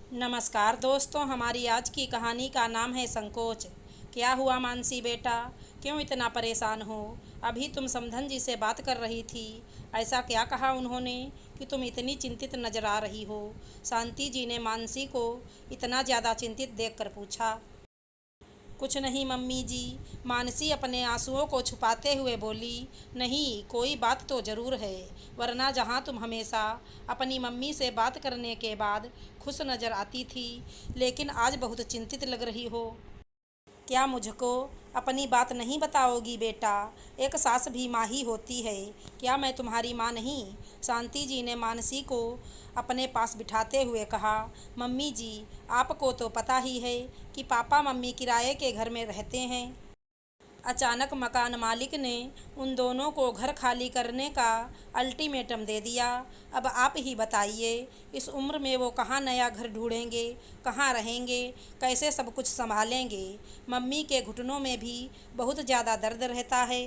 नमस्कार दोस्तों, हमारी आज की कहानी का नाम है संकोच। क्या हुआ मानसी बेटा, क्यों इतना परेशान हो? अभी तुम समधन जी से बात कर रही थी। ऐसा क्या कहा उन्होंने कि तुम इतनी चिंतित नजर आ रही हो? शांति जी ने मानसी को इतना ज़्यादा चिंतित देखकर पूछा। कुछ नहीं मम्मी जी, मानसी अपने आंसुओं को छुपाते हुए बोली। नहीं, कोई बात तो ज़रूर है, वरना जहाँ तुम हमेशा अपनी मम्मी से बात करने के बाद खुश नज़र आती थी, लेकिन आज बहुत चिंतित लग रही हो। क्या मुझको अपनी बात नहीं बताओगी बेटा? एक सास भी माँ ही होती है। क्या मैं तुम्हारी माँ नहीं? शांति जी ने मानसी को अपने पास बिठाते हुए कहा। मम्मी जी, आपको तो पता ही है कि पापा मम्मी किराए के घर में रहते हैं। अचानक मकान मालिक ने उन दोनों को घर खाली करने का अल्टीमेटम दे दिया। अब आप ही बताइए, इस उम्र में वो कहाँ नया घर ढूंढेंगे, कहाँ रहेंगे, कैसे सब कुछ संभालेंगे? मम्मी के घुटनों में भी बहुत ज़्यादा दर्द रहता है।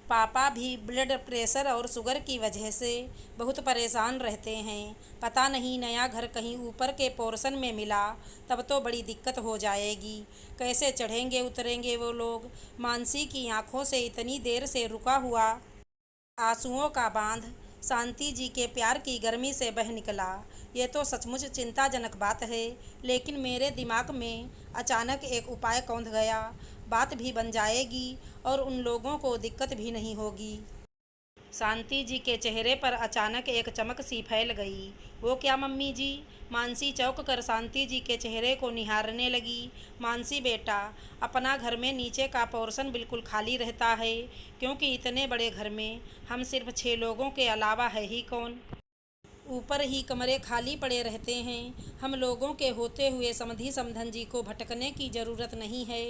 पापा भी ब्लड प्रेशर और शुगर की वजह से बहुत परेशान रहते हैं। पता नहीं नया घर कहीं ऊपर के पोर्शन में मिला तब तो बड़ी दिक्कत हो जाएगी। कैसे चढ़ेंगे उतरेंगे वो लोग? मानसी की आंखों से इतनी देर से रुका हुआ आंसुओं का बांध शांति जी के प्यार की गर्मी से बह निकला। ये तो सचमुच चिंताजनक बात है, लेकिन मेरे दिमाग में अचानक एक उपाय कौंध गया। बात भी बन जाएगी और उन लोगों को दिक्कत भी नहीं होगी। शांति जी के चेहरे पर अचानक एक चमक सी फैल गई। वो क्या मम्मी जी? मानसी चौंक कर शांति जी के चेहरे को निहारने लगी। मानसी बेटा, अपना घर में नीचे का पोर्शन बिल्कुल खाली रहता है, क्योंकि इतने बड़े घर में हम सिर्फ 6 लोगों के अलावा है ही कौन। ऊपर ही कमरे खाली पड़े रहते हैं। हम लोगों के होते हुए समधी समधन जी को भटकने की ज़रूरत नहीं है।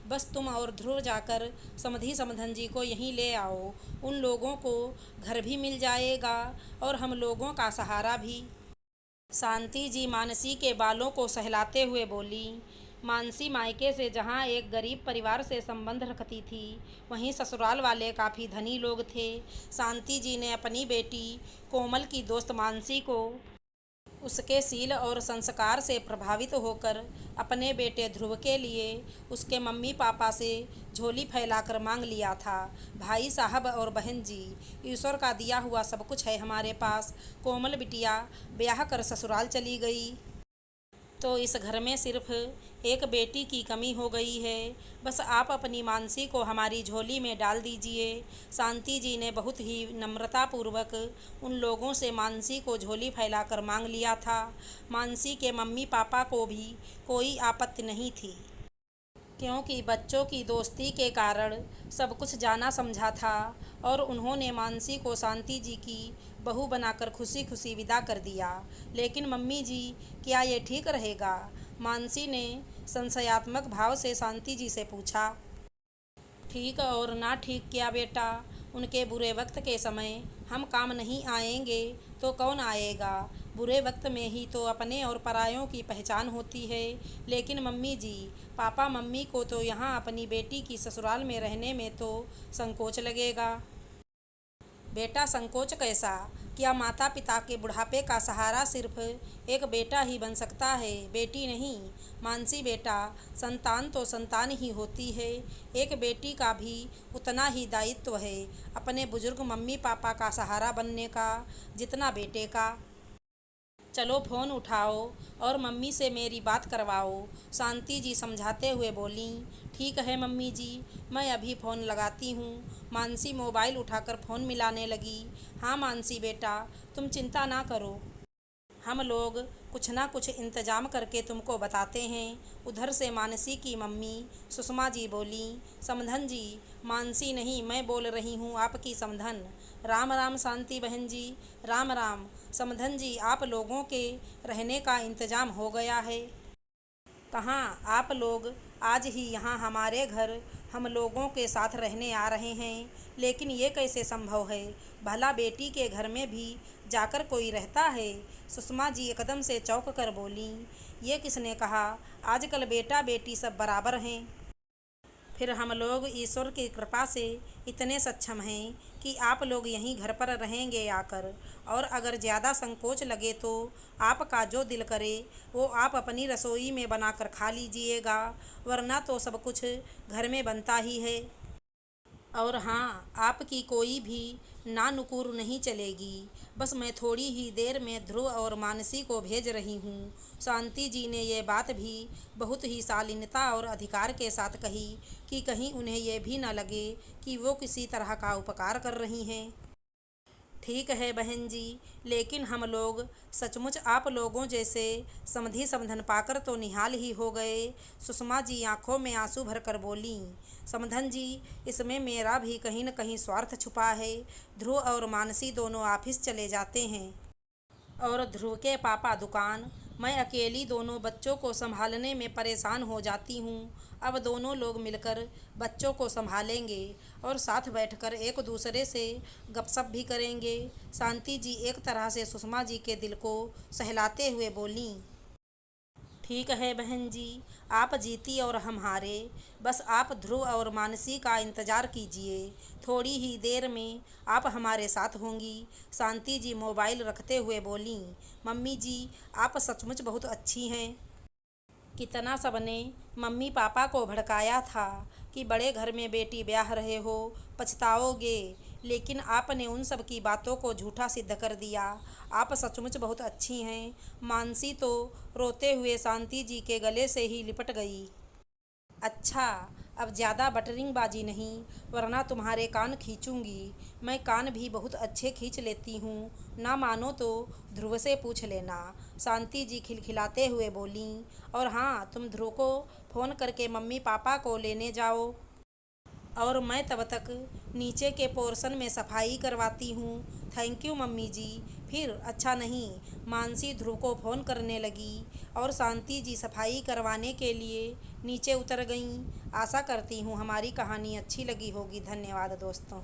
बस तुम और ध्रुव जाकर समधी समधन जी को यहीं ले आओ। उन लोगों को घर भी मिल जाएगा और हम लोगों का सहारा भी। शांति जी मानसी के बालों को सहलाते हुए बोली। मानसी मायके से जहाँ एक गरीब परिवार से संबंध रखती थी, वहीं ससुराल वाले काफ़ी धनी लोग थे। शांति जी ने अपनी बेटी कोमल की दोस्त मानसी को उसके सील और संस्कार से प्रभावित होकर अपने बेटे ध्रुव के लिए उसके मम्मी पापा से झोली फैलाकर मांग लिया था। भाई साहब और बहन जी, ईश्वर का दिया हुआ सब कुछ है हमारे पास। कोमल बिटिया ब्याह कर ससुराल चली गई तो इस घर में सिर्फ एक बेटी की कमी हो गई है। बस आप अपनी मानसी को हमारी झोली में डाल दीजिए। शांति जी ने बहुत ही नम्रतापूर्वक उन लोगों से मानसी को झोली फैलाकर मांग लिया था। मानसी के मम्मी पापा को भी कोई आपत्ति नहीं थी, क्योंकि बच्चों की दोस्ती के कारण सब कुछ जाना समझा था और उन्होंने मानसी को शांति जी की बहू बनाकर खुशी खुशी विदा कर दिया। लेकिन मम्मी जी, क्या ये ठीक रहेगा? मानसी ने संशयात्मक भाव से शांति जी से पूछा। ठीक और ना ठीक क्या बेटा? उनके बुरे वक्त के समय हम काम नहीं आएंगे तो कौन आएगा? बुरे वक्त में ही तो अपने और परायों की पहचान होती है। लेकिन मम्मी जी, पापा मम्मी को तो यहाँ अपनी बेटी की ससुराल में रहने में तो संकोच लगेगा। बेटा, संकोच कैसा? क्या माता पिता के बुढ़ापे का सहारा सिर्फ एक बेटा ही बन सकता है, बेटी नहीं? मानसी बेटा, संतान तो संतान ही होती है। एक बेटी का भी उतना ही दायित्व है अपने बुजुर्ग मम्मी पापा का सहारा बनने का, जितना बेटे का। चलो फ़ोन उठाओ और मम्मी से मेरी बात करवाओ, शांति जी समझाते हुए बोली। ठीक है मम्मी जी, मैं अभी फ़ोन लगाती हूँ। मानसी मोबाइल उठाकर फ़ोन मिलाने लगी। हाँ मानसी बेटा, तुम चिंता ना करो, हम लोग कुछ ना कुछ इंतजाम करके तुमको बताते हैं। उधर से मानसी की मम्मी सुषमा जी बोली। समधन जी, मानसी नहीं, मैं बोल रही हूँ आपकी समधन। राम राम शांति बहन जी। राम राम। समधन जी, आप लोगों के रहने का इंतजाम हो गया है? कहाँ? आप लोग आज ही यहाँ हमारे घर हम लोगों के साथ रहने आ रहे हैं, लेकिन ये कैसे संभव है? भला बेटी के घर में भी जाकर कोई रहता है? सुषमा जी एकदम से चौंक कर बोलीं। ये किसने कहा? आजकल बेटा बेटी सब बराबर हैं। फिर हम लोग ईश्वर की कृपा से इतने सक्षम हैं कि आप लोग यहीं घर पर रहेंगे आकर। और अगर ज़्यादा संकोच लगे तो आपका जो दिल करे वो आप अपनी रसोई में बनाकर खा लीजिएगा, वरना तो सब कुछ घर में बनता ही है। और हाँ, आपकी कोई भी नानुकुर नहीं चलेगी। बस मैं थोड़ी ही देर में ध्रुव और मानसी को भेज रही हूँ। शांति जी ने यह बात भी बहुत ही शालीनता और अधिकार के साथ कही कि कहीं उन्हें यह भी न लगे कि वो किसी तरह का उपकार कर रही हैं। ठीक है बहन जी, लेकिन हम लोग सचमुच आप लोगों जैसे समधी समधन पाकर तो निहाल ही हो गए। सुषमा जी आंखों में आंसू भरकर बोलीं। समधन जी, इसमें मेरा भी कहीं न कहीं स्वार्थ छुपा है। ध्रुव और मानसी दोनों ऑफिस चले जाते हैं और ध्रुव के पापा दुकान। मैं अकेली दोनों बच्चों को संभालने में परेशान हो जाती हूँ। अब दोनों लोग मिलकर बच्चों को संभालेंगे और साथ बैठकर एक दूसरे से गपशप भी करेंगे। शांति जी एक तरह से सुषमा जी के दिल को सहलाते हुए बोलीं। ठीक है बहन जी, आप जीती और हम हारे। बस आप ध्रुव और मानसी का इंतज़ार कीजिए, थोड़ी ही देर में आप हमारे साथ होंगी। शांति जी मोबाइल रखते हुए बोलीं। मम्मी जी, आप सचमुच बहुत अच्छी हैं। कितना सबने मम्मी पापा को भड़काया था कि बड़े घर में बेटी ब्याह रहे हो, पछताओगे, लेकिन आपने उन सब की बातों को झूठा सिद्ध कर दिया। आप सचमुच बहुत अच्छी हैं। मानसी तो रोते हुए शांति जी के गले से ही लिपट गई। अच्छा, अब ज़्यादा बटरिंगबाजी नहीं, वरना तुम्हारे कान खींचूंगी। मैं कान भी बहुत अच्छे खींच लेती हूँ, ना मानो तो ध्रुव से पूछ लेना। शांति जी खिलखिलाते हुए बोलीं। और हाँ, तुम ध्रुव को फ़ोन करके मम्मी पापा को लेने जाओ और मैं तब तक नीचे के पोर्शन में सफाई करवाती हूँ। थैंक यू मम्मी जी। फिर अच्छा नहीं, मानसी ध्रुव को फ़ोन करने लगी और शांति जी सफाई करवाने के लिए नीचे उतर गईं। आशा करती हूँ हमारी कहानी अच्छी लगी होगी। धन्यवाद दोस्तों।